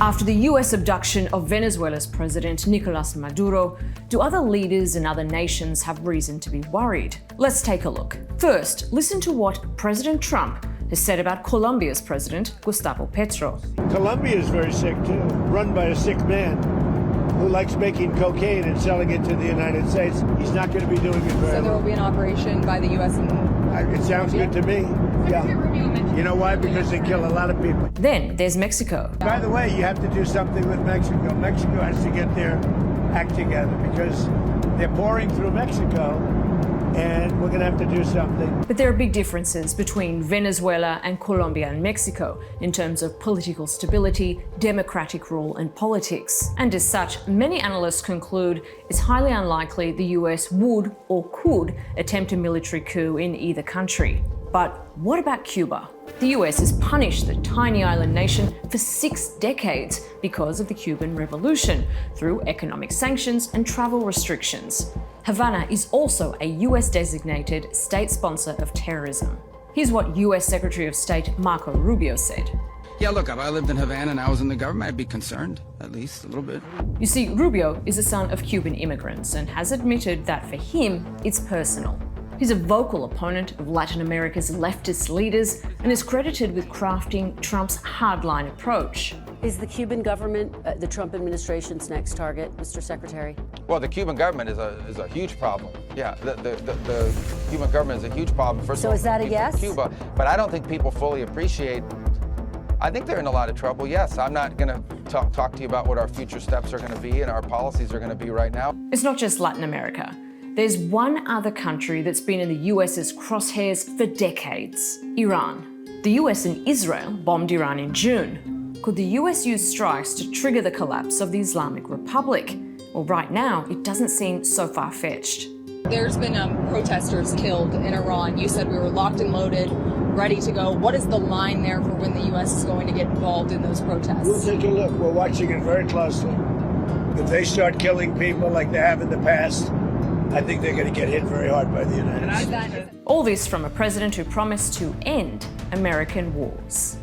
After the US abduction of Venezuela's president Nicolas Maduro, do other leaders in other nations have reason to be worried? Let's take a look. First, listen to what President Trump has said about Colombia's president, Gustavo Petro. Colombia is very sick too, run by a sick man who likes making cocaine and selling it to the United States. He's not going to be doing it very So there will be an operation by the U.S. It sounds good to me. Yeah. You know why? Because they kill a lot of people. Then there's Mexico. By the way, you have to do something with Mexico. Mexico has to get their act together because they're pouring through Mexico, and we're going to have to do something. But there are big differences between Venezuela and Colombia and Mexico in terms of political stability, democratic rule, and politics. And as such, many analysts conclude it's highly unlikely the US would or could attempt a military coup in either country. But what about Cuba? The US has punished the tiny island nation for 6 decades because of the Cuban Revolution through economic sanctions and travel restrictions. Havana is also a US-designated state sponsor of terrorism. Here's what US Secretary of State Marco Rubio said. Yeah, look, if I lived in Havana and I was in the government, I'd be concerned, at least a little bit. You see, Rubio is the son of Cuban immigrants and has admitted that for him, it's personal. He's a vocal opponent of Latin America's leftist leaders and is credited with crafting Trump's hardline approach. Is the Cuban government the Trump administration's next target, Mr. Secretary? Well, the Cuban government is a huge problem. Yeah, the Cuban government is a huge problem. First so of all, is that a yes? Cuba, but I don't think people fully appreciate. I think they're in a lot of trouble. Yes, I'm not going to talk to you about what our future steps are going to be and our policies are going to be right now. It's not just Latin America. There's one other country that's been in the US's crosshairs for decades: Iran. The US and Israel bombed Iran in June. Could the US use strikes to trigger the collapse of the Islamic Republic? Well, right now, it doesn't seem so far-fetched. There's been protesters killed in Iran. You said we were locked and loaded, ready to go. What is the line there for when the U.S. is going to get involved in those protests? We'll take a look. We're watching it very closely. If they start killing people like they have in the past, I think they're going to get hit very hard by the United States. All this from a president who promised to end American wars.